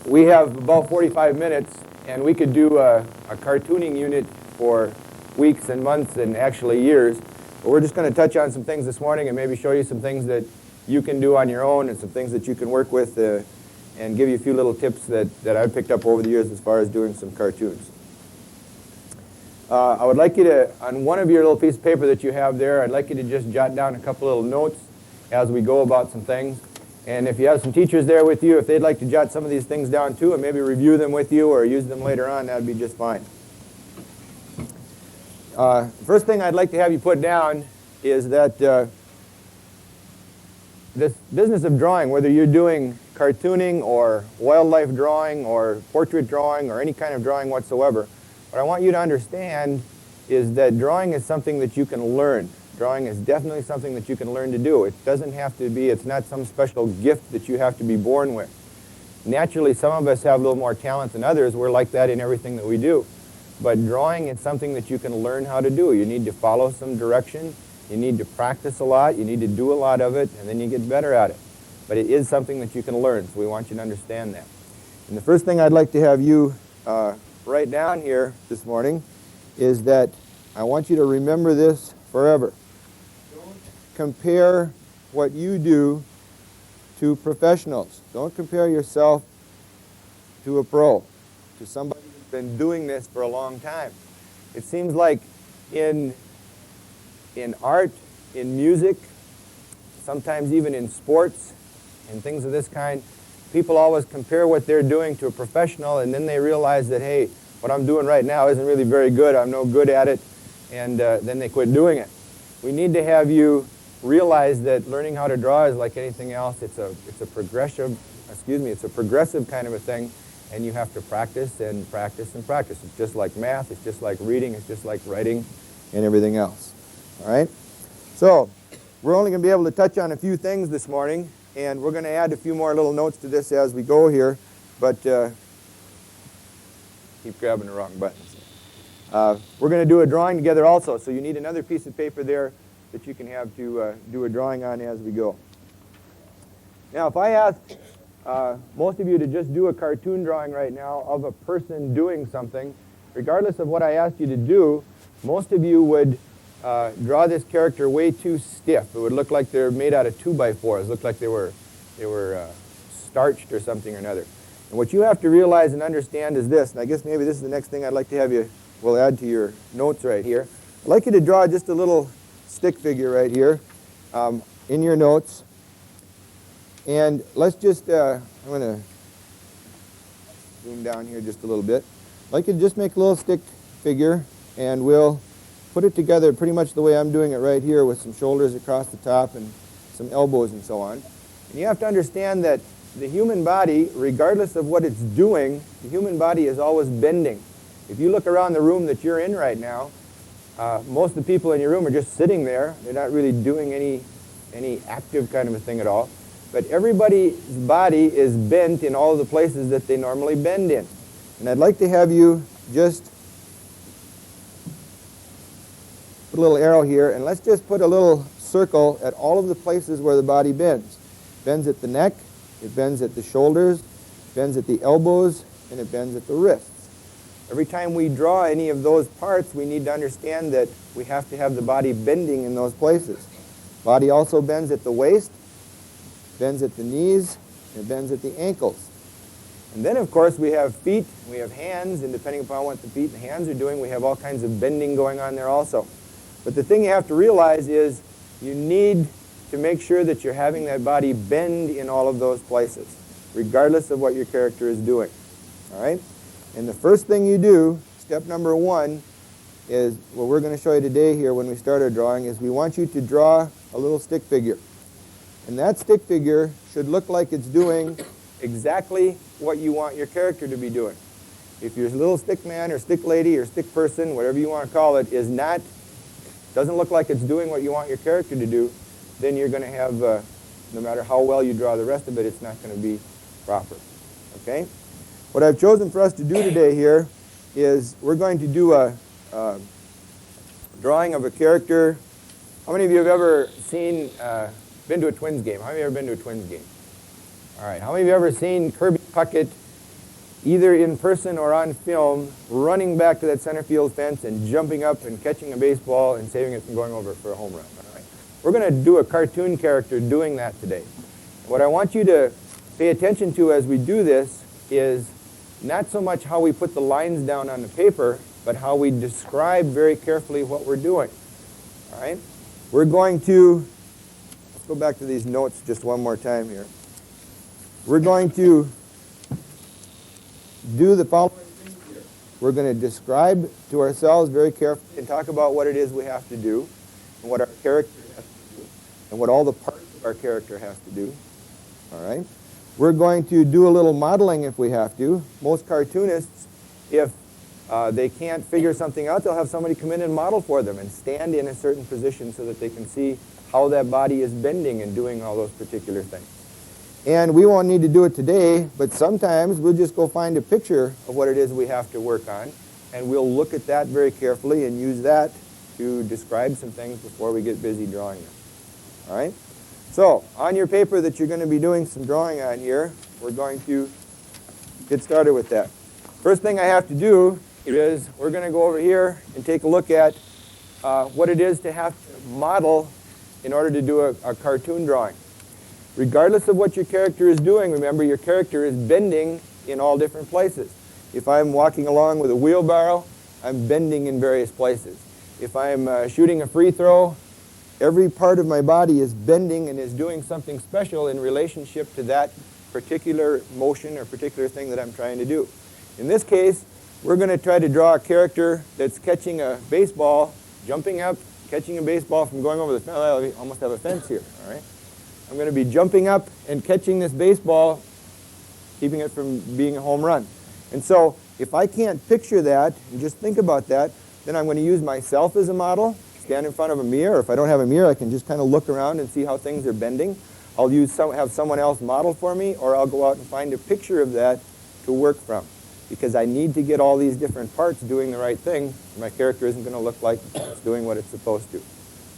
We have about 45 minutes, and we could do a cartooning unit for weeks and months and actually years. But we're just going to touch on some things this morning and maybe show you some things that you can do on your own and some things that you can work with and give you a few little tips that I've picked up over the years as far as doing some cartoons. I would like you to, on one of your little piece of paper that you have there, I'd like you to just jot down a couple little notes as we go about some things. And if you have some teachers there with you, if they'd like to jot some of these things down too and maybe review them with you or use them later on, that would be just fine. First thing I'd like to have you put down is that this business of drawing, whether you're doing cartooning or wildlife drawing or portrait drawing or any kind of drawing whatsoever, what I want you to understand is that drawing is something that you can learn. Drawing is definitely something that you can learn to do. It doesn't have to be, it's not some special gift that you have to be born with. Naturally, some of us have a little more talent than others. We're like that in everything that we do. But drawing is something that you can learn how to do. You need to follow some direction. You need to practice a lot. You need to do a lot of it, and then you get better at it. But it is something that you can learn, so we want you to understand that. And the first thing I'd like to have you write down here this morning is that I want you to remember this forever. Don't compare what you do to professionals. Don't compare yourself to a pro, to somebody who's been doing this for a long time. It seems like in art, in music, sometimes even in sports and things of this kind, people always compare what they're doing to a professional, and then they realize that, hey, what I'm doing right now isn't really very good, I'm no good at it, and then they quit doing it. We need to have you realize that learning how to draw is like anything else. It's a progressive kind of a thing, and you have to practice and practice and practice. It's just like math, it's just like reading, it's just like writing, and everything else. All right? So, we're only going to be able to touch on a few things this morning, and we're going to add a few more little notes to this as we go here, but keep grabbing the wrong buttons. We're going to do a drawing together also, so you need another piece of paper there that you can have to do a drawing on as we go. Now, if I ask most of you to just do a cartoon drawing right now of a person doing something, regardless of what I asked you to do, most of you would draw this character way too stiff. It would look like they're made out of 2x4s. It looked like they were starched or something or another. And what you have to realize and understand is this, and I guess maybe this is the next thing I'd like to have you, we'll add to your notes right here. I'd like you to draw just a little stick figure right here in your notes. And let's just, I'm going to zoom down here just a little bit. I'd like you to just make a little stick figure, and we'll put it together pretty much the way I'm doing it right here with some shoulders across the top and some elbows and so on. And you have to understand that the human body, regardless of what it's doing, the human body is always bending. If you look around the room that you're in right now, most of the people in your room are just sitting there. They're not really doing any active kind of a thing at all. But everybody's body is bent in all of the places that they normally bend in. And I'd like to have you just put a little arrow here, and let's just put a little circle at all of the places where the body bends. It bends at the neck, it bends at the shoulders, it bends at the elbows, and it bends at the wrists. Every time we draw any of those parts, we need to understand that we have to have the body bending in those places. Body also bends at the waist, bends at the knees, and it bends at the ankles. And then, of course, we have feet, we have hands, and depending upon what the feet and hands are doing, we have all kinds of bending going on there also. But the thing you have to realize is you need to make sure that you're having that body bend in all of those places, regardless of what your character is doing. All right? And the first thing you do, step number one, is what we're going to show you today here when we start our drawing, is we want you to draw a little stick figure. And that stick figure should look like it's doing exactly what you want your character to be doing. If your little stick man or stick lady or stick person, whatever you want to call it, doesn't look like it's doing what you want your character to do, then you're going to have, no matter how well you draw the rest of it, it's not going to be proper. Okay? What I've chosen for us to do today here is we're going to do a drawing of a character. How many of you have ever been to a Twins game? How many have ever been to a Twins game? All right, how many of you ever seen Kirby Puckett, either in person or on film, running back to that center field fence and jumping up and catching a baseball and saving it from going over for a home run? All right. We're going to do a cartoon character doing that today. What I want you to pay attention to as we do this is not so much how we put the lines down on the paper, but how we describe very carefully what we're doing. All right? We're going to, let's go back to these notes just one more time here. We're going to do the following things here. We're going to describe to ourselves very carefully and talk about what it is we have to do and what our character has to do and what all the parts of our character has to do. All right? We're going to do a little modeling if we have to. Most cartoonists, if they can't figure something out, they'll have somebody come in and model for them and stand in a certain position so that they can see how that body is bending and doing all those particular things. And we won't need to do it today, but sometimes we'll just go find a picture of what it is we have to work on, and we'll look at that very carefully and use that to describe some things before we get busy drawing them. All right? So, on your paper that you're going to be doing some drawing on here, we're going to get started with that. First thing I have to do is we're going to go over here and take a look at what it is to have to model in order to do a cartoon drawing. Regardless of what your character is doing, remember your character is bending in all different places. If I'm walking along with a wheelbarrow, I'm bending in various places. If I'm shooting a free throw, every part of my body is bending and is doing something special in relationship to that particular motion or particular thing that I'm trying to do. In this case, we're going to try to draw a character that's catching a baseball, jumping up, catching a baseball from going over the fence. I almost have a fence here, all right? I'm going to be jumping up and catching this baseball, keeping it from being a home run. And so if I can't picture that and just think about that, then I'm going to use myself as a model, stand in front of a mirror. Or if I don't have a mirror, I can just kind of look around and see how things are bending. I'll have someone else model for me, or I'll go out and find a picture of that to work from, because I need to get all these different parts doing the right thing. My character isn't going to look like it's doing what it's supposed to.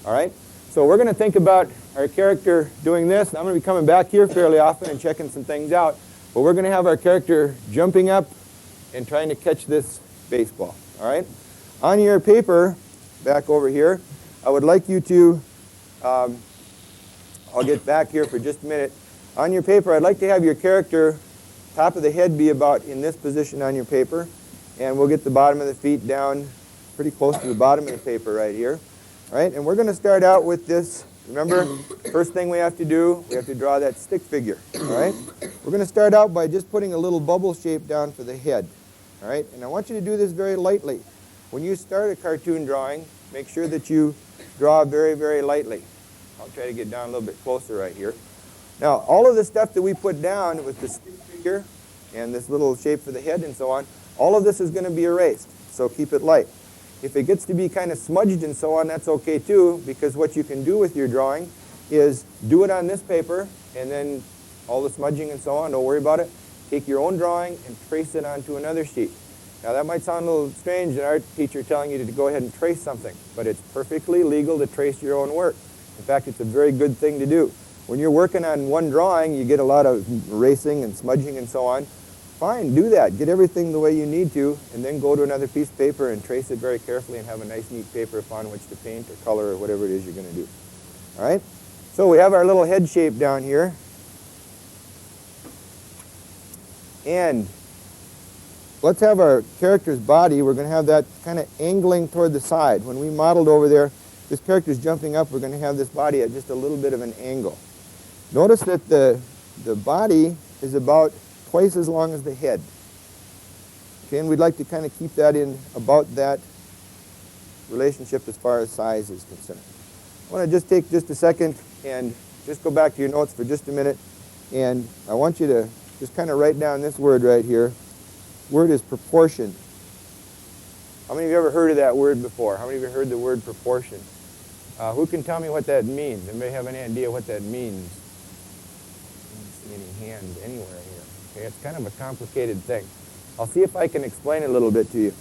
All right? So we're going to think about our character doing this. I'm going to be coming back here fairly often and checking some things out. But we're going to have our character jumping up and trying to catch this baseball. All right? On your paper, back over here, I would like you to, I'll get back here for just a minute. On your paper, I'd like to have your character, top of the head be about in this position on your paper. And we'll get the bottom of the feet down pretty close to the bottom of the paper right here. All right, and we're going to start out with this. Remember, first thing we have to do, we have to draw that stick figure. All right, we're going to start out by just putting a little bubble shape down for the head. All right, and I want you to do this very lightly. When you start a cartoon drawing, make sure that you draw very, very lightly. I'll try to get down a little bit closer right here. Now, all of the stuff that we put down with the stick figure and this little shape for the head and so on, all of this is going to be erased, so keep it light. If it gets to be kind of smudged and so on, that's okay too, because what you can do with your drawing is do it on this paper, and then all the smudging and so on, don't worry about it. Take your own drawing and trace it onto another sheet. Now that might sound a little strange, an art teacher telling you to go ahead and trace something, but it's perfectly legal to trace your own work. In fact, it's a very good thing to do. When you're working on one drawing, you get a lot of erasing and smudging and so on. Fine, do that. Get everything the way you need to, and then go to another piece of paper and trace it very carefully and have a nice, neat paper upon which to paint or color or whatever it is you're going to do. All right? So we have our little head shape down here. And let's have our character's body. We're going to have that kind of angling toward the side. When we modeled over there, this character's jumping up. We're going to have this body at just a little bit of an angle. Notice that the body is about twice as long as the head. Okay, and we'd like to kind of keep that in about that relationship as far as size is concerned. I want to just take just a second and just go back to your notes for just a minute, and I want you to just kind of write down this word right here. Word is proportion. How many of you ever heard of that word before? How many of you heard the word proportion? Who can tell me what that means? Anybody have any idea what that means? I don't see any hands anywhere here. Okay, it's kind of a complicated thing. I'll see if I can explain it a little bit to you.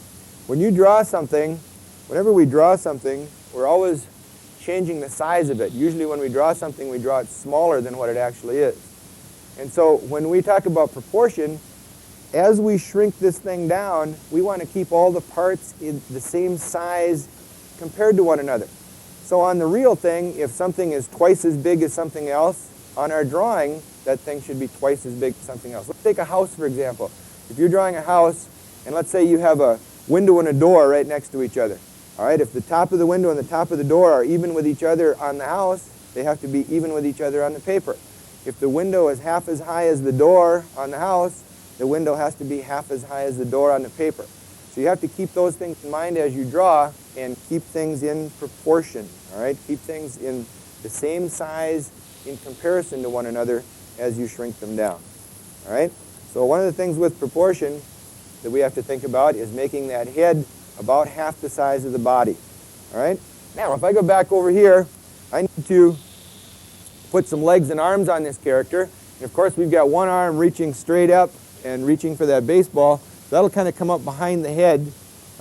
When you draw something, whenever we draw something, we're always changing the size of it. Usually when we draw something, we draw it smaller than what it actually is. And so when we talk about proportion, as we shrink this thing down, we want to keep all the parts in the same size compared to one another. So on the real thing, if something is twice as big as something else, on our drawing, that thing should be twice as big as something else. Let's take a house, for example. If you're drawing a house, and let's say you have a window and a door right next to each other. All right, if the top of the window and the top of the door are even with each other on the house, they have to be even with each other on the paper. If the window is half as high as the door on the house, the window has to be half as high as the door on the paper. So you have to keep those things in mind as you draw and keep things in proportion, all right? Keep things in the same size in comparison to one another as you shrink them down, all right? So one of the things with proportion that we have to think about is making that head about half the size of the body, all right? Now, if I go back over here, I need to put some legs and arms on this character. And of course, we've got one arm reaching straight up and reaching for that baseball. So that'll kind of come up behind the head,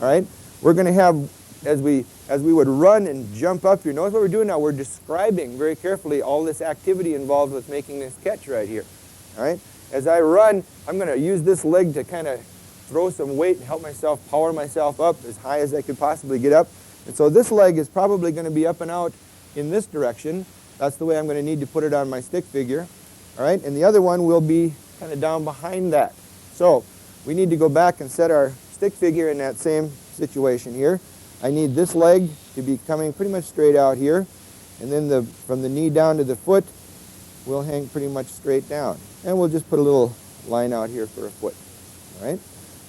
all right? We're going to have, as we would run and jump up here, notice what we're doing now. We're describing very carefully all this activity involved with making this catch right here, all right? As I run, I'm going to use this leg to kind of throw some weight and help myself power myself up as high as I could possibly get up. And so this leg is probably going to be up and out in this direction. That's the way I'm going to need to put it on my stick figure, all right? And the other one will be kind of down behind that. So we need to go back and set our stick figure in that same situation here. I need this leg to be coming pretty much straight out here, and then from the knee down to the foot will hang pretty much straight down. And we'll just put a little line out here for a foot, all right?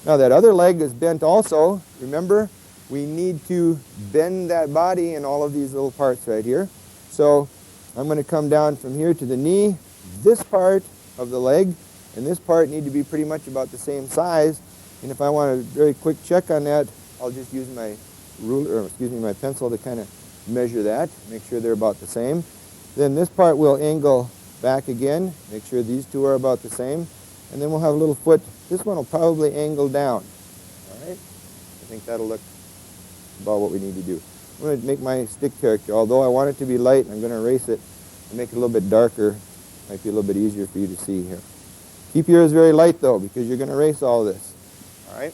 Now that other leg is bent also. Remember, we need to bend that body in all of these little parts right here. So I'm going to come down from here to the knee. This part of the leg and this part need to be pretty much about the same size. And if I want a very quick check on that, I'll just use my ruler, or excuse me, my pencil to kind of measure that, make sure they're about the same. Then this part will angle back again, make sure these two are about the same. And then we'll have a little foot. This one will probably angle down. All right? I think that'll look about what we need to do. I'm going to make my stick character. Although I want it to be light, I'm going to erase it and make it a little bit darker. Might be a little bit easier for you to see here. Keep yours very light, though, because you're going to erase all this. All right?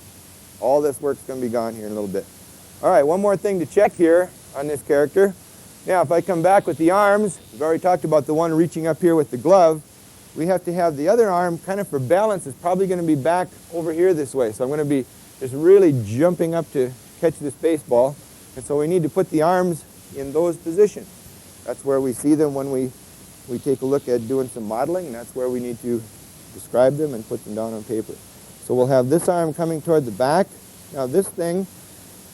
All this work's going to be gone here in a little bit. All right, one more thing to check here on this character. Now, if I come back with the arms, we've already talked about the one reaching up here with the glove. We have to have the other arm, kind of for balance, is probably going to be back over here this way. So I'm going to be just really jumping up to catch this baseball. And so we need to put the arms in those positions. That's where we see them when we take a look at doing some modeling, and that's where we need to describe them and put them down on paper. So we'll have this arm coming toward the back. Now this thing,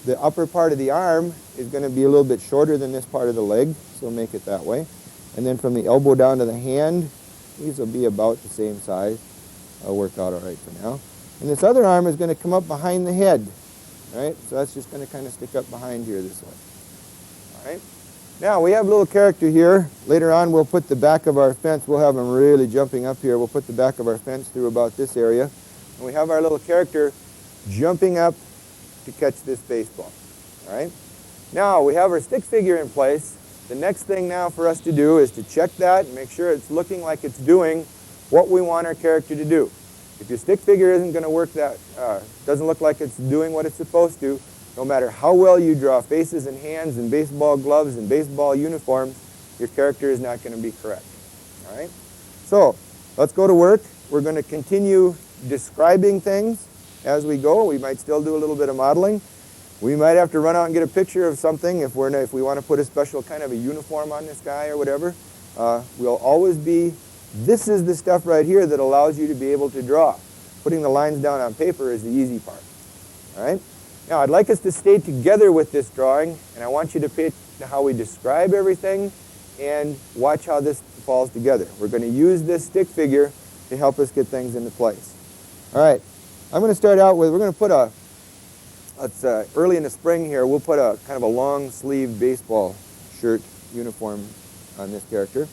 the upper part of the arm is going to be a little bit shorter than this part of the leg, so we'll make it that way. And then from the elbow down to the hand, these will be about the same size. I'll work out all right for now. And this other arm is going to come up behind the head. All right? So that's just going to kind of stick up behind here this way. All right? Now, we have a little character here. Later on, we'll put the back of our fence. We'll have him really jumping up here. We'll put the back of our fence through about this area. And we have our little character jumping up to catch this baseball. All right? Now, we have our stick figure in place. The next thing now for us to do is to check that and make sure it's looking like it's doing what we want our character to do. If your stick figure isn't going to work doesn't look like it's doing what it's supposed to, no matter how well you draw faces and hands and baseball gloves and baseball uniforms, your character is not going to be correct. All right? So, let's go to work. We're going to continue describing things as we go. We might still do a little bit of modeling. We might have to run out and get a picture of something if we want to put a special kind of a uniform on this guy or whatever. We'll always be, this is the stuff right here that allows you to be able to draw. Putting the lines down on paper is the easy part. All right? Now, I'd like us to stay together with this drawing, and I want you to pay attention to how we describe everything and watch how this falls together. We're going to use this stick figure to help us get things into place. All right. I'm going to start out with, we're going to put early in the spring here, we'll put a kind of a long sleeve baseball shirt uniform on this character.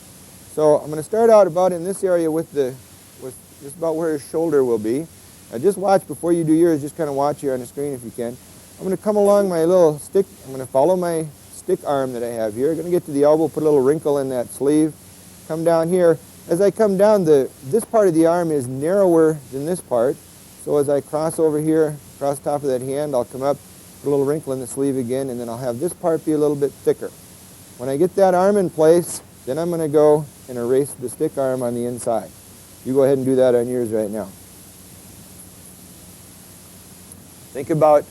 So I'm going to start out about in this area with just about where his shoulder will be. Now just watch before you do yours, just kind of watch here on the screen if you can. I'm going to come along my little stick, I'm going to follow my stick arm that I have here. I'm going to get to the elbow, put a little wrinkle in that sleeve, come down here, as I come down, this part of the arm is narrower than this part. So as I cross over here, across top of that hand, I'll come up, put a little wrinkle in the sleeve again, and then I'll have this part be a little bit thicker. When I get that arm in place, then I'm going to go and erase the stick arm on the inside. You go ahead and do that on yours right now. Think about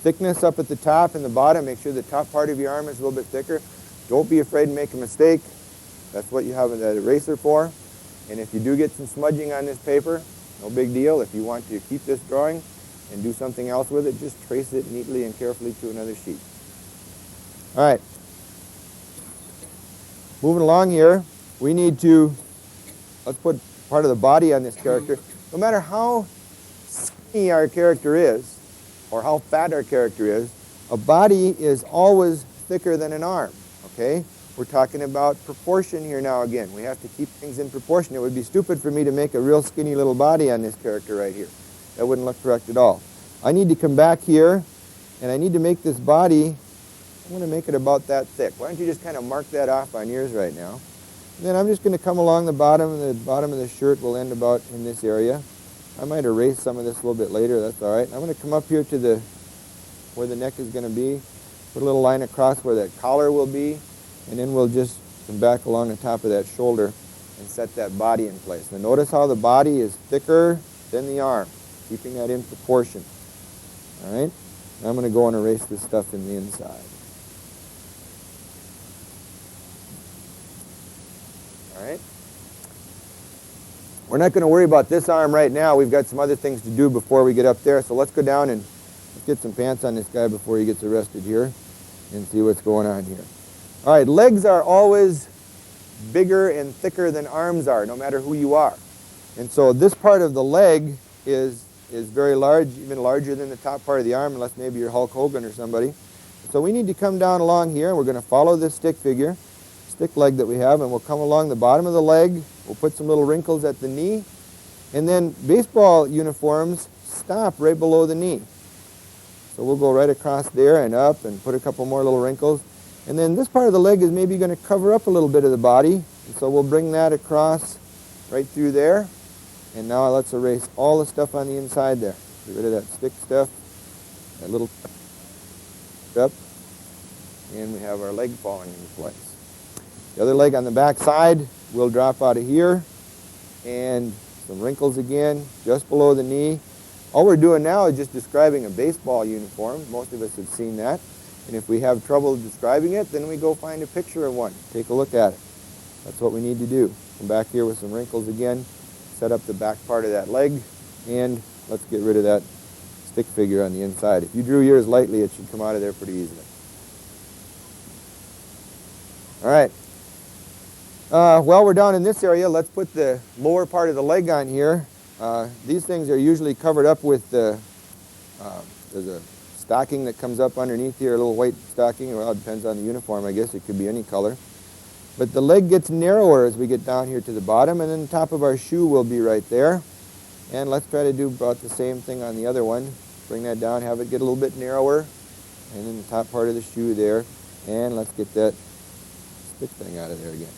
thickness up at the top and the bottom. Make sure the top part of your arm is a little bit thicker. Don't be afraid to make a mistake. That's what you have that eraser for. And if you do get some smudging on this paper, no big deal. If you want to keep this drawing and do something else with it, just trace it neatly and carefully to another sheet. All right. Moving along here, we need to, let's put part of the body on this character. No matter how skinny our character is, or how fat our character is, a body is always thicker than an arm, okay? We're talking about proportion here now again. We have to keep things in proportion. It would be stupid for me to make a real skinny little body on this character right here. That wouldn't look correct at all. I need to come back here, and I need to make this body, I'm going to make it about that thick. Why don't you just kind of mark that off on yours right now. And then I'm just going to come along the bottom, and the bottom of the shirt will end about in this area. I might erase some of this a little bit later, that's all right. I'm going to come up here to where the neck is going to be, put a little line across where that collar will be, and then we'll just come back along the top of that shoulder and set that body in place. Now notice how the body is thicker than the arm, keeping that in proportion. All right? Now I'm going to go and erase this stuff in the inside. All right? We're not going to worry about this arm right now. We've got some other things to do before we get up there. So let's go down and get some pants on this guy before he gets arrested here and see what's going on here. All right, legs are always bigger and thicker than arms are, no matter who you are. And so this part of the leg is very large, even larger than the top part of the arm, unless maybe you're Hulk Hogan or somebody. So we need to come down along here, and we're going to follow this stick figure, stick leg that we have, and we'll come along the bottom of the leg. We'll put some little wrinkles at the knee, and then baseball uniforms stop right below the knee. So we'll go right across there and up and put a couple more little wrinkles. And then this part of the leg is maybe going to cover up a little bit of the body. And so we'll bring that across right through there. And now let's erase all the stuff on the inside there. Get rid of that stick stuff, that little up. And we have our leg falling into place. The other leg on the back side will drop out of here. And some wrinkles again, just below the knee. All we're doing now is just describing a baseball uniform. Most of us have seen that. And if we have trouble describing it, then we go find a picture of one. Take a look at it. That's what we need to do. Come back here with some wrinkles again. Set up the back part of that leg. And let's get rid of that stick figure on the inside. If you drew yours lightly, it should come out of there pretty easily. All right. While we're down in this area, let's put the lower part of the leg on here. These things are usually covered up with there's a stocking that comes up underneath here, a little white stocking. Well, it depends on the uniform, I guess. It could be any color. But the leg gets narrower as we get down here to the bottom, and then the top of our shoe will be right there. And let's try to do about the same thing on the other one. Bring that down, have it get a little bit narrower, and then the top part of the shoe there. And let's get that stick thing out of there again.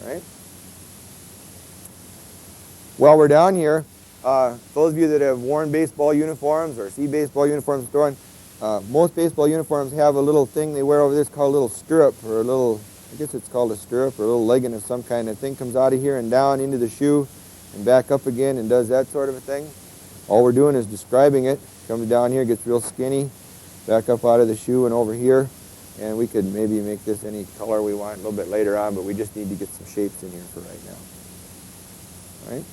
All right. While we're down here, those of you that have worn baseball uniforms or see baseball uniforms thrown, most baseball uniforms have a little thing they wear over this called a little stirrup, or a little, I guess it's called a stirrup, or a little legging of some kind. The thing comes out of here and down into the shoe and back up again and does that sort of a thing. All we're doing is describing it. Comes down here, gets real skinny, back up out of the shoe and over here. And we could maybe make this any color we want a little bit later on, but we just need to get some shapes in here for right now. All right.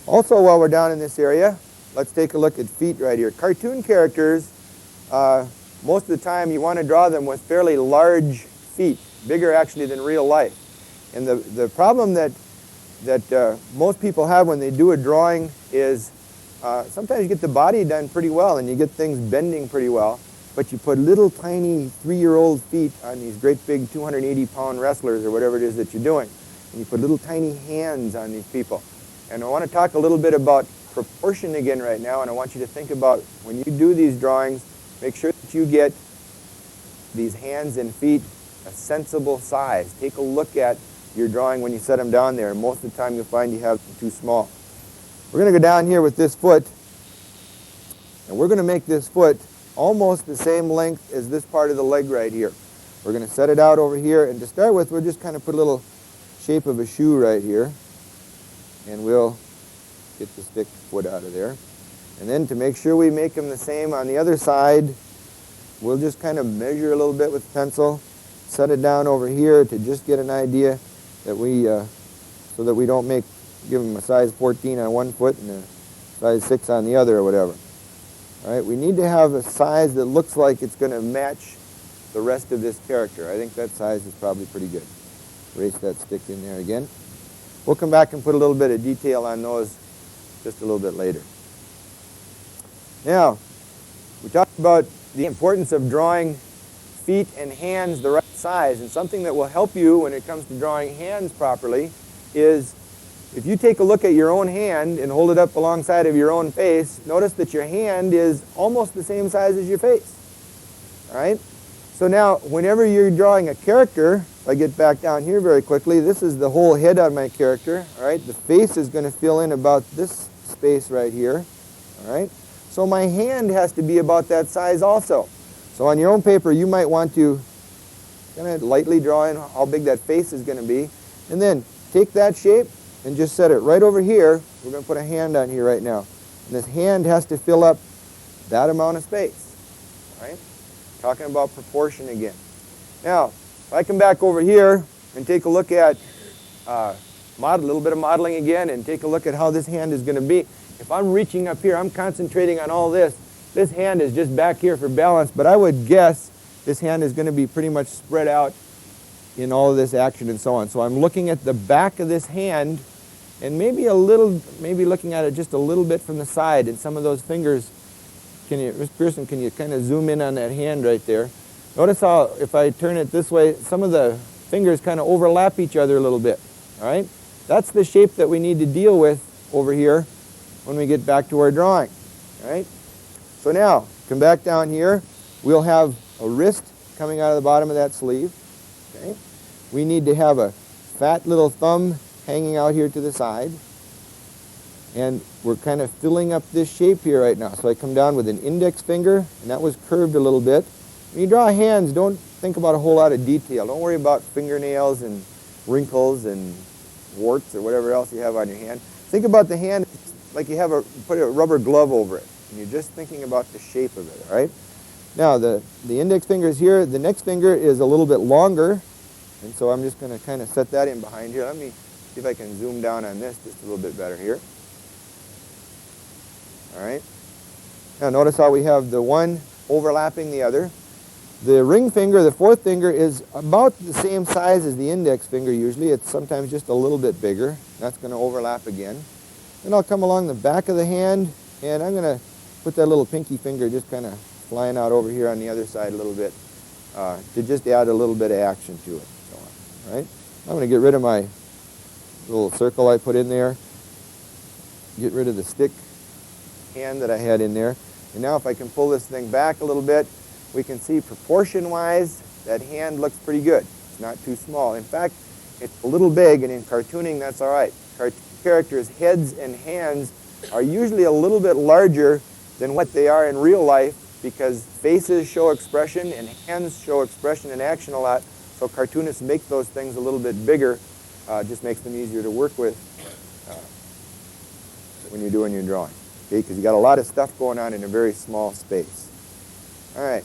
Also, while we're down in this area, let's take a look at feet right here. Cartoon characters, most of the time you want to draw them with fairly large feet, bigger actually than real life. And the problem that most people have when they do a drawing is sometimes you get the body done pretty well and you get things bending pretty well, but you put little tiny 3-year-old feet on these great big 280-pound wrestlers or whatever it is that you're doing. And you put little tiny hands on these people. And I want to talk a little bit about proportion again right now, and I want you to think about when you do these drawings, make sure that you get these hands and feet a sensible size. Take a look at your drawing when you set them down there. Most of the time you'll find you have them too small. We're going to go down here with this foot, and we're going to make this foot almost the same length as this part of the leg right here. We're going to set it out over here, and to start with, we'll just kind of put a little shape of a shoe right here, and we'll get the stick foot out of there. And then to make sure we make them the same on the other side, we'll just kind of measure a little bit with the pencil, set it down over here to just get an idea that we, so that we don't give them a size 14 on one foot and a size 6 on the other or whatever. All right, we need to have a size that looks like it's going to match the rest of this character. I think that size is probably pretty good. Erase that stick in there again. We'll come back and put a little bit of detail on those just a little bit later. Now, we talked about the importance of drawing feet and hands the right size, and something that will help you when it comes to drawing hands properly is if you take a look at your own hand and hold it up alongside of your own face, notice that your hand is almost the same size as your face. All right? So now, whenever you're drawing a character, if I get back down here very quickly, this is the whole head on my character. All right? The face is going to fill in about this space right here. All right? So my hand has to be about that size also. So on your own paper, you might want to kind of lightly draw in how big that face is going to be. And then take that shape and just set it right over here. We're going to put a hand on here right now. And this hand has to fill up that amount of space. All right? Talking about proportion again. Now, if I come back over here and take a look at a little bit of modeling again and take a look at how this hand is going to be. If I'm reaching up here, I'm concentrating on all this. This hand is just back here for balance, but I would guess this hand is going to be pretty much spread out in all of this action and so on. So I'm looking at the back of this hand and maybe looking at it just a little bit from the side, and some of those fingers, Mr. Pearson, can you kind of zoom in on that hand right there? Notice how if I turn it this way, some of the fingers kind of overlap each other a little bit. All right? That's the shape that we need to deal with over here when we get back to our drawing. All right? So now, come back down here. We'll have a wrist coming out of the bottom of that sleeve. Okay? We need to have a fat little thumb hanging out here to the side. And we're kind of filling up this shape here right now. So I come down with an index finger, and that was curved a little bit. When you draw hands, don't think about a whole lot of detail. Don't worry about fingernails and wrinkles and warts or whatever else you have on your hand. Think about the hand like you put a rubber glove over it, and you're just thinking about the shape of it, all right? Now, the index finger is here. The next finger is a little bit longer, and so I'm just going to kind of set that in behind here. Let me see if I can zoom down on this just a little bit better here. All right? Now, notice how we have the one overlapping the other. The ring finger, the fourth finger, is about the same size as the index finger usually. It's sometimes just a little bit bigger. That's going to overlap again. Then I'll come along the back of the hand, and I'm going to put that little pinky finger just kind of flying out over here on the other side a little bit to just add a little bit of action to it. So on, right? I'm going to get rid of my little circle I put in there, get rid of the stick hand that I had in there. And now if I can pull this thing back a little bit, we can see proportion-wise that hand looks pretty good. It's not too small. In fact, it's a little big, and in cartooning that's all right. Cartoon characters' heads and hands are usually a little bit larger than what they are in real life because faces show expression and hands show expression and action a lot. So cartoonists make those things a little bit bigger. Just makes them easier to work with when you're doing your drawing. Okay, because you got a lot of stuff going on in a very small space. All right,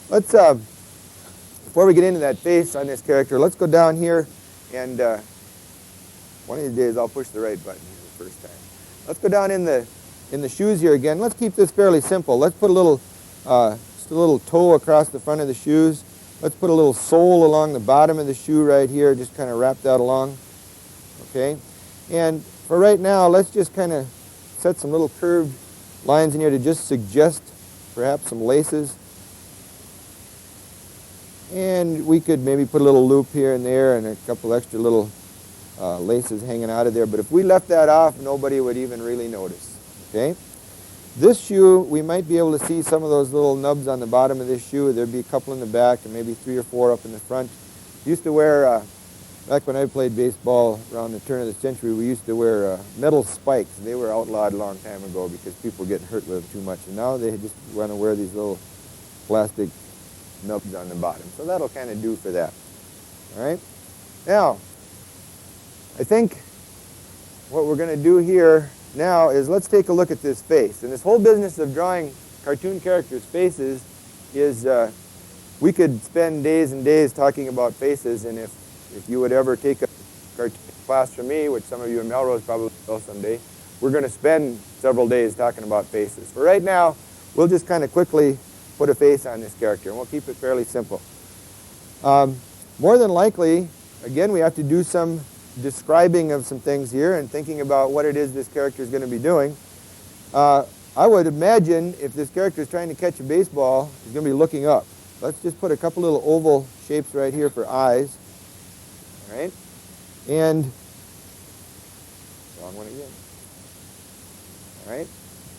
let's before we get into that face on this character, let's go down here and one of these days I'll push the right button here the first time. Let's go down in the shoes here again. Let's keep this fairly simple. Let's put just a little toe across the front of the shoes. Let's put a little sole along the bottom of the shoe right here, just kind of wrap that along. Okay, and for right now, let's just kind of set some little curved lines in here to just suggest perhaps some laces. And we could maybe put a little loop here and there and a couple extra little laces hanging out of there. But if we left that off, nobody would even really notice. Okay? This shoe, we might be able to see some of those little nubs on the bottom of this shoe. There'd be a couple in the back and maybe 3 or 4 up in the front. Used to wear, back when I played baseball around the turn of the century, we used to wear metal spikes. They were outlawed a long time ago because people were getting hurt with them too much. And now they just want to wear these little plastic nubs on the bottom. So that'll kind of do for that. All right? Now, I think what we're going to do here now is let's take a look at this face. And this whole business of drawing cartoon characters' faces is, we could spend days and days talking about faces, and if you would ever take a cartoon class from me, which some of you in Melrose probably will someday, we're going to spend several days talking about faces. For right now, we'll just kind of quickly put a face on this character, and we'll keep it fairly simple. More than likely, again, we have to do some describing of some things here and thinking about what it is this character is going to be doing. I would imagine if this character is trying to catch a baseball, he's going to be looking up. Let's just put a couple little oval shapes right here for eyes. All right? And, wrong one again. All right?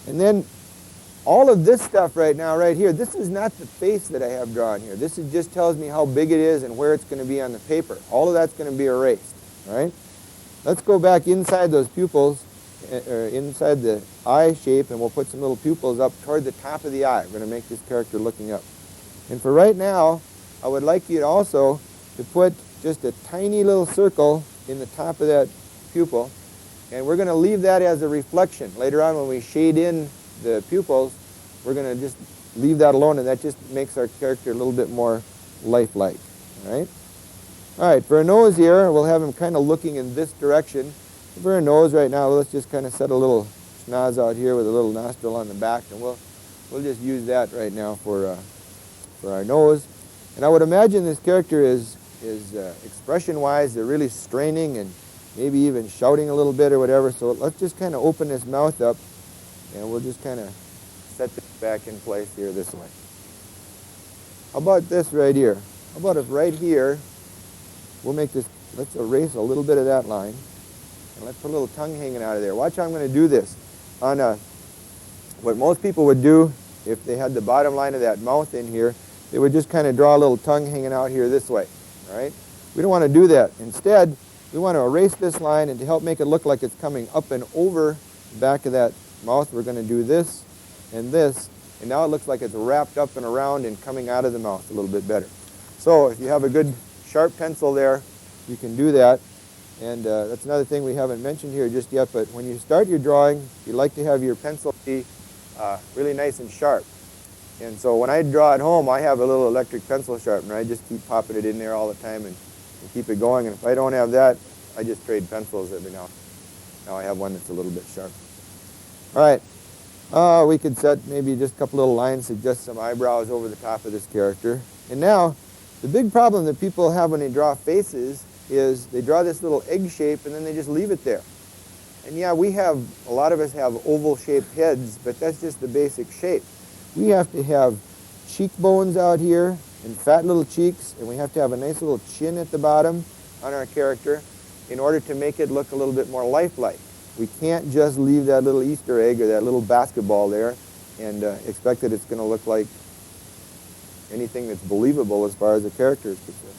And then all of this stuff right now, right here, this is not the face that I have drawn here. This is just tells me how big it is and where it's going to be on the paper. All of that's going to be erased. All right? Let's go back inside those pupils, or inside the eye shape, and we'll put some little pupils up toward the top of the eye. We're going to make this character looking up. And for right now, I would like you also to put just a tiny little circle in the top of that pupil, and we're going to leave that as a reflection. Later on when we shade in the pupils, we're going to just leave that alone, and that just makes our character a little bit more lifelike. All right? All right, for a nose here, we'll have him kind of looking in this direction. For a nose right now, let's just kind of set a little schnoz out here with a little nostril on the back, and we'll just use that right now for our nose. And I would imagine this character is expression-wise, they're really straining and maybe even shouting a little bit or whatever. So let's just kind of open this mouth up, and we'll just kind of set this back in place here this way. How about this right here? How about if right here, we'll make this, let's erase a little bit of that line, and let's put a little tongue hanging out of there. Watch how I'm going to do this. On what most people would do if they had the bottom line of that mouth in here, they would just kind of draw a little tongue hanging out here this way. All right? We don't want to do that. Instead, we want to erase this line, and to help make it look like it's coming up and over the back of that mouth, we're going to do this, and now it looks like it's wrapped up and around and coming out of the mouth a little bit better. So if you have a good sharp pencil there, you can do that. And that's another thing we haven't mentioned here just yet, but when you start your drawing, you like to have your pencil be really nice and sharp. And so when I draw at home, I have a little electric pencil sharpener. I just keep popping it in there all the time and keep it going. And if I don't have that, I just trade pencils every now and then. Now I have one that's a little bit sharp. All right. We could set maybe just a couple little lines, suggest some eyebrows over the top of this character. And now, the big problem that people have when they draw faces is they draw this little egg shape and then they just leave it there. And yeah, a lot of us have oval-shaped heads, but that's just the basic shape. We have to have cheekbones out here and fat little cheeks, and we have to have a nice little chin at the bottom on our character in order to make it look a little bit more lifelike. We can't just leave that little Easter egg or that little basketball there and expect that it's going to look like anything that's believable as far as the character is concerned.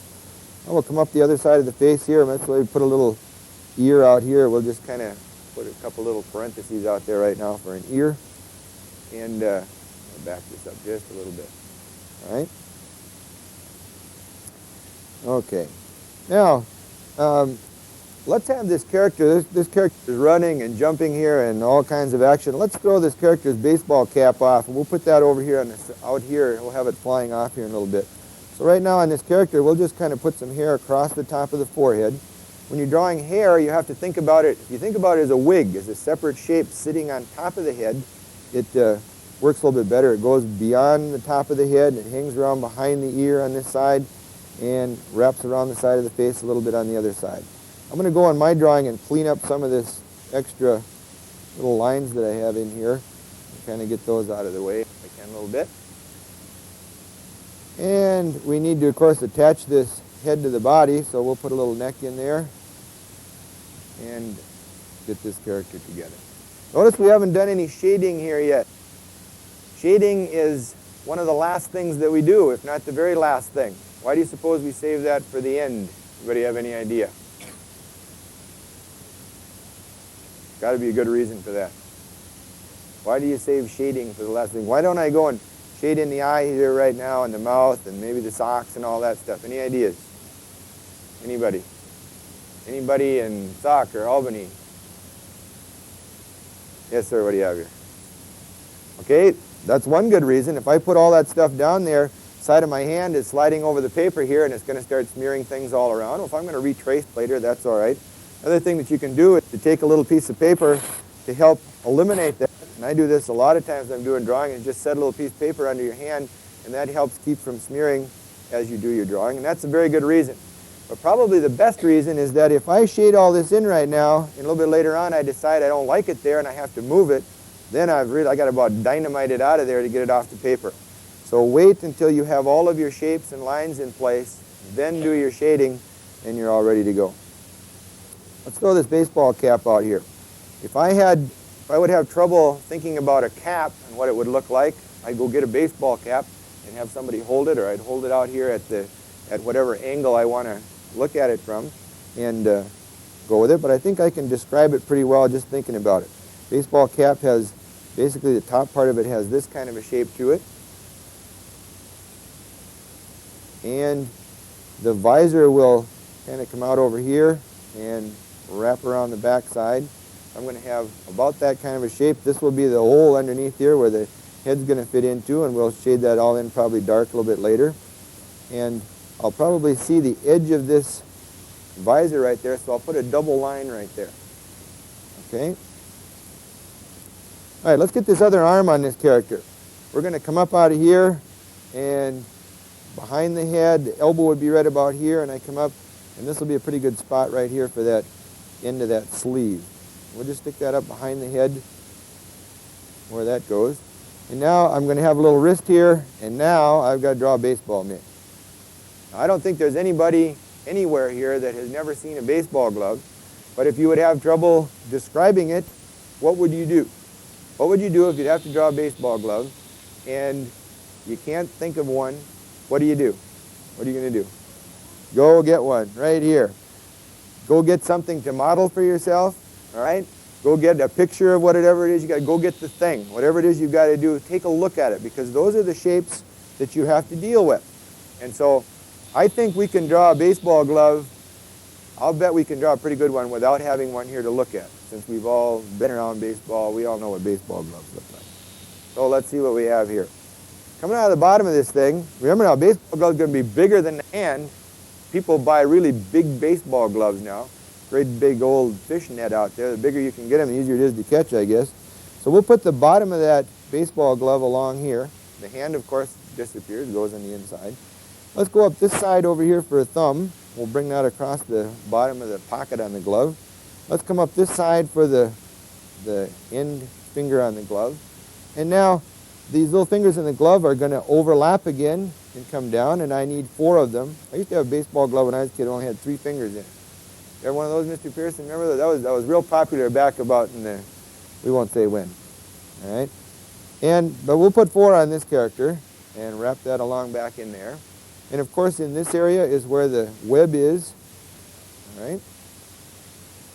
Well, we'll come up the other side of the face here, and that's why we put a little ear out here. We'll just kind of put a couple little parentheses out there right now for an ear. And I'll back this up just a little bit. All right? Okay. Now, let's have this character. This character is running and jumping here and all kinds of action. Let's throw this character's baseball cap off, and we'll put that over here on this, out here. We'll have it flying off here in a little bit. So right now on this character, we'll just kind of put some hair across the top of the forehead. When you're drawing hair, you have to think about it. If you think about it as a wig, as a separate shape sitting on top of the head, it works a little bit better. It goes beyond the top of the head, and it hangs around behind the ear on this side and wraps around the side of the face a little bit on the other side. I'm going to go on my drawing and clean up some of this extra little lines that I have in here and kind of get those out of the way if I can a little bit. And we need to, of course, attach this head to the body, so we'll put a little neck in there and get this character together. Notice we haven't done any shading here yet. Shading is one of the last things that we do, if not the very last thing. Why do you suppose we save that for the end? Anybody have any idea? Got to be a good reason for that. Why do you save shading for the last thing? Why don't I go and shade in the eye here right now and the mouth and maybe the socks and all that stuff? Any ideas? Anybody? Anybody in Sauk or Albany? Yes, sir, what do you have here? Okay, that's one good reason. If I put all that stuff down there, side of my hand is sliding over the paper here and it's going to start smearing things all around. Well, if I'm going to retrace later, that's all right. Another thing that you can do is to take a little piece of paper to help eliminate that. And I do this a lot of times when I'm doing drawing, is just set a little piece of paper under your hand, and that helps keep from smearing as you do your drawing. And that's a very good reason. But probably the best reason is that if I shade all this in right now, and a little bit later on I decide I don't like it there and I have to move it, then I got to about dynamite it out of there to get it off the paper. So wait until you have all of your shapes and lines in place, then do your shading, and you're all ready to go. Let's throw this baseball cap out here. If I would have trouble thinking about a cap and what it would look like, I'd go get a baseball cap and have somebody hold it, or I'd hold it out here at whatever angle I want to look at it from and go with it. But I think I can describe it pretty well just thinking about it. Baseball cap has, basically the top part of it has this kind of a shape to it. And the visor will kind of come out over here and wrap around the back side. I'm going to have about that kind of a shape. This will be the hole underneath here where the head's going to fit into, and we'll shade that all in probably dark a little bit later. And I'll probably see the edge of this visor right there, so I'll put a double line right there. Okay? All right, let's get this other arm on this character. We're going to come up out of here, and behind the head, the elbow would be right about here, and I come up, and this will be a pretty good spot right here for that end of that sleeve. We'll just stick that up behind the head where that goes. And now I'm going to have a little wrist here, and now I've got to draw a baseball mitt. Now, I don't think there's anybody anywhere here that has never seen a baseball glove, but if you would have trouble describing it, what would you do? What would you do if you'd have to draw a baseball glove and you can't think of one? What do you do? What are you going to do? Go get one right here. Go get something to model for yourself, all right? Go get a picture of whatever it is you got. Go get the thing. Whatever it is you've got to do, take a look at it, because those are the shapes that you have to deal with. And so I think we can draw a baseball glove. I'll bet we can draw a pretty good one without having one here to look at. Since we've all been around baseball, we all know what baseball gloves look like. So let's see what we have here. Coming out of the bottom of this thing, remember now, baseball gloves are going to be bigger than the hand. People buy really big baseball gloves now. Great big old fish net out there. The bigger you can get them, the easier it is to catch, I guess. So we'll put the bottom of that baseball glove along here. The hand, of course, disappears, goes on the inside. Let's go up this side over here for a thumb. We'll bring that across the bottom of the pocket on the glove. Let's come up this side for the end finger on the glove. And now these little fingers in the glove are going to overlap again and come down, and I need 4 of them. I used to have a baseball glove when I was a kid. It only had 3 fingers in it. You ever one of those, Mr. Pearson? Remember that? That was real popular back about in the, we won't say when. All right? But we'll put 4 on this character and wrap that along back in there. And of course, in this area is where the web is. All right?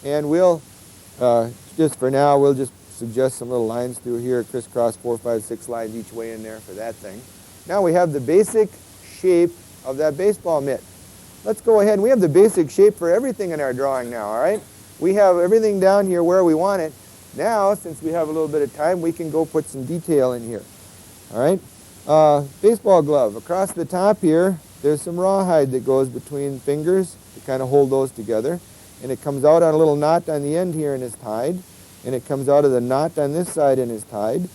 And we'll, just for now, we'll just suggest some little lines through here, crisscross 4, 5, 6 lines each way in there for that thing. Now we have the basic shape of that baseball mitt. Let's go ahead. We have the basic shape for everything in our drawing now, all right? We have everything down here where we want it. Now, since we have a little bit of time, we can go put some detail in here, all right? Baseball glove. Across the top here, there's some rawhide that goes between fingers to kind of hold those together. And it comes out on a little knot on the end here and is tied. And it comes out of the knot on this side and is tied.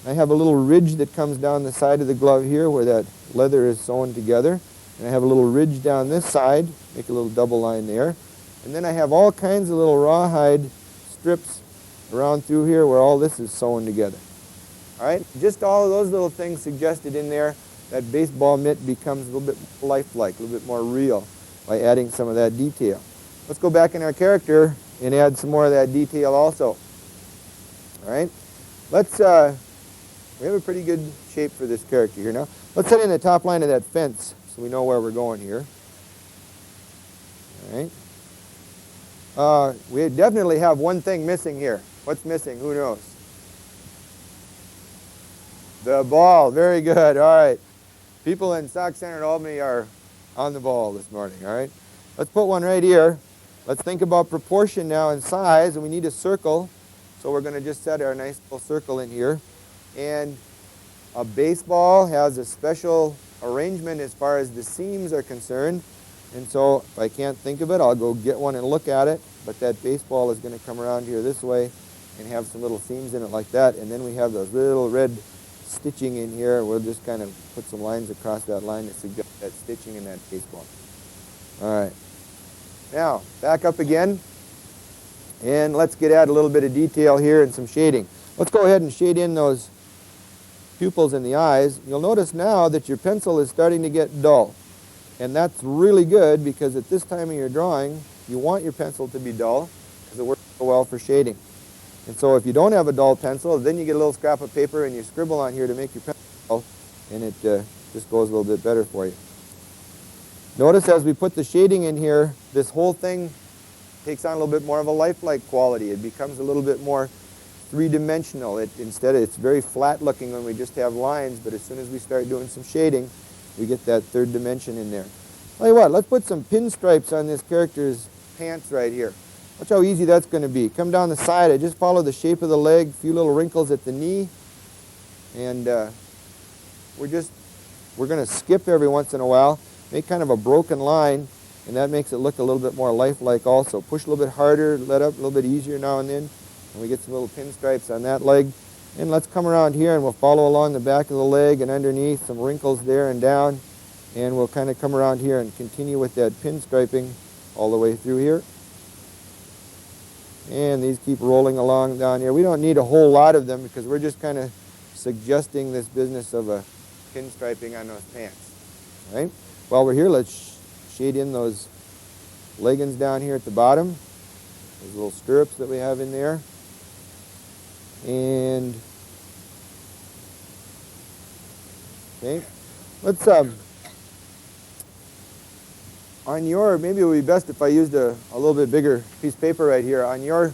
I have a little ridge that comes down the side of the glove here where that leather is sewn together. And I have a little ridge down this side, make a little double line there. And then I have all kinds of little rawhide strips around through here where all this is sewn together. All right, just all of those little things suggested in there, that baseball mitt becomes a little bit lifelike, a little bit more real by adding some of that detail. Let's go back in our character and add some more of that detail also. All right, we have a pretty good shape for this character here now. Let's set in the top line of that fence so we know where we're going here. All right. We definitely have one thing missing here. What's missing? Who knows? The ball. Very good. All right. People in Sauk Center at Albany are on the ball this morning. All right. Let's put one right here. Let's think about proportion now and size, and we need a circle. So we're going to just set our nice little circle in here. And a baseball has a special arrangement as far as the seams are concerned. And so if I can't think of it, I'll go get one and look at it. But that baseball is going to come around here this way and have some little seams in it like that. And then we have those little red stitching in here. We'll just kind of put some lines across that line that suggest that stitching in that baseball. All right. Now, back up again. And let's add a little bit of detail here and some shading. Let's go ahead and shade in those pupils in the eyes. You'll notice now that your pencil is starting to get dull. And that's really good because at this time of your drawing, you want your pencil to be dull because it works so well for shading. And so if you don't have a dull pencil, then you get a little scrap of paper and you scribble on here to make your pencil dull, and it just goes a little bit better for you. Notice as we put the shading in here, this whole thing takes on a little bit more of a lifelike quality. It becomes a little bit more three-dimensional. Instead, it's very flat looking when we just have lines, but as soon as we start doing some shading, we get that third dimension in there. Tell you what, let's put some pinstripes on this character's pants right here. Watch how easy that's going to be. Come down the side, I just follow the shape of the leg, a few little wrinkles at the knee, and we're going to skip every once in a while, make kind of a broken line, and that makes it look a little bit more lifelike also. Push a little bit harder, let up a little bit easier now and then, and we get some little pinstripes on that leg. And let's come around here and we'll follow along the back of the leg and underneath, some wrinkles there and down, and we'll kind of come around here and continue with that pinstriping all the way through here. And these keep rolling along down here. We don't need a whole lot of them because we're just kind of suggesting this business of a pinstriping on those pants. All right? While we're here, let's shade in those leggings down here at the bottom, those little stirrups that we have in there. And okay, let's on your, maybe it would be best if I used a little bit bigger piece of paper right here. On your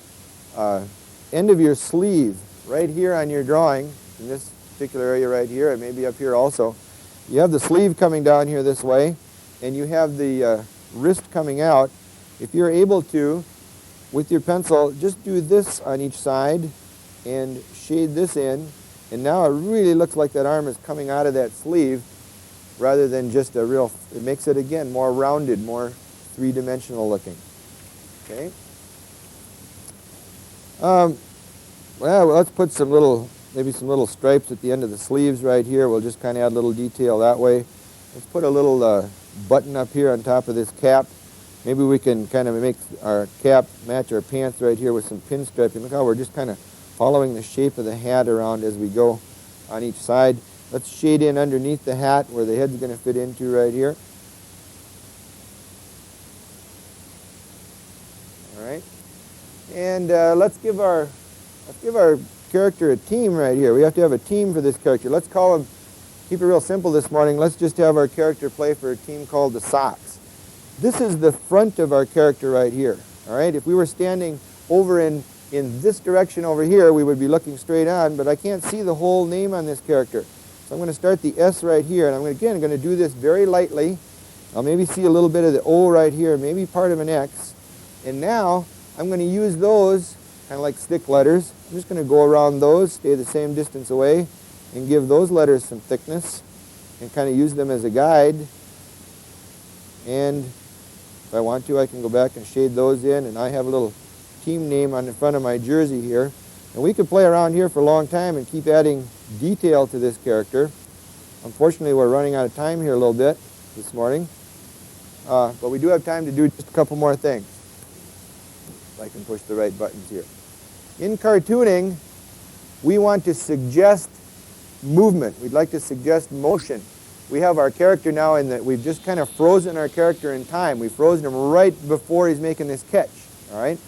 end of your sleeve, right here on your drawing, in this particular area right here, and maybe up here also, you have the sleeve coming down here this way, and you have the wrist coming out. If you're able to, with your pencil, just do this on each side and shade this in, and now it really looks like that arm is coming out of that sleeve rather than just a real, it makes it again more rounded, more three-dimensional looking. Okay. Well, let's put some little, maybe some little stripes at the end of the sleeves right here. We'll just kind of add a little detail that way. Let's put a little button up here on top of this cap. Maybe we can kind of make our cap match our pants right here with some pinstriping. Look how we're just kind of following the shape of the hat around as we go on each side. Let's shade in underneath the hat where the head's going to fit into right here. All right. And let's give our character a team right here. We have to have a team for this character. Let's call him, keep it real simple this morning, let's just have our character play for a team called the Sox. This is the front of our character right here. All right. If we were standing over in this direction over here, we would be looking straight on, but I can't see the whole name on this character. So I'm going to start the S right here, and I'm again going to do this very lightly. I'll maybe see a little bit of the O right here, maybe part of an X. And now I'm going to use those kind of like stick letters. I'm just going to go around those, stay the same distance away, and give those letters some thickness and kind of use them as a guide. And if I want to, I can go back and shade those in, and I have a little team name on the front of my jersey here. And we could play around here for a long time and keep adding detail to this character. Unfortunately, we're running out of time here a little bit this morning. But we do have time to do just a couple more things. If I can push the right buttons here. In cartooning, we want to suggest movement. We'd like to suggest motion. We have our character now in that we've just kind of frozen our character in time. We've frozen him right before he's making this catch. All right?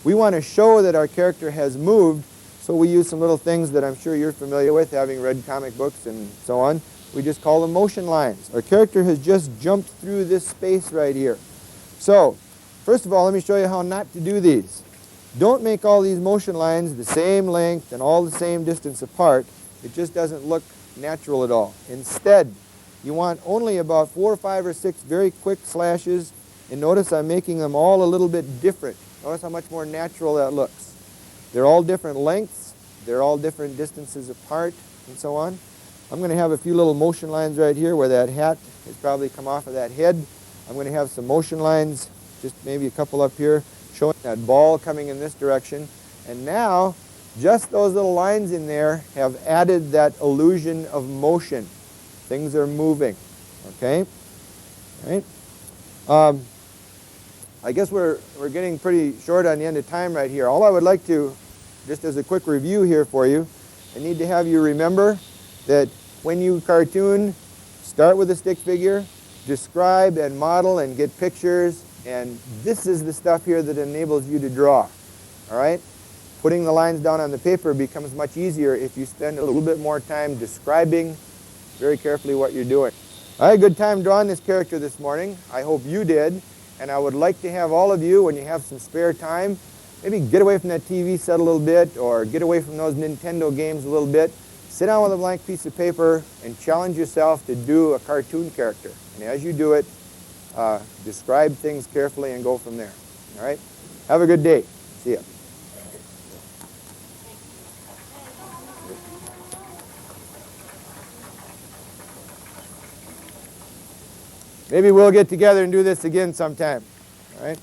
We want to show that our character has moved, so we use some little things that I'm sure you're familiar with, having read comic books and so on. We just call them motion lines. Our character has just jumped through this space right here. So, first of all, let me show you how not to do these. Don't make all these motion lines the same length and all the same distance apart. It just doesn't look natural at all. Instead, you want only about 4, 5, or 6 very quick slashes. And notice I'm making them all a little bit different. Notice how much more natural that looks. They're all different lengths. They're all different distances apart and so on. I'm going to have a few little motion lines right here where that hat has probably come off of that head. I'm going to have some motion lines, just maybe a couple up here, showing that ball coming in this direction. And now, just those little lines in there have added that illusion of motion. Things are moving, okay? All right. I guess we're getting pretty short on the end of time right here. All I would like to, just as a quick review here for you, I need to have you remember that when you cartoon, start with a stick figure, describe and model and get pictures, and this is the stuff here that enables you to draw, all right? Putting the lines down on the paper becomes much easier if you spend a little bit more time describing very carefully what you're doing. I had a good time drawing this character this morning. I hope you did, and I would like to have all of you, when you have some spare time, maybe get away from that TV set a little bit or get away from those Nintendo games a little bit. Sit down with a blank piece of paper and challenge yourself to do a cartoon character. And as you do it, describe things carefully and go from there. All right? Have a good day. See ya. Maybe we'll get together and do this again sometime. All right?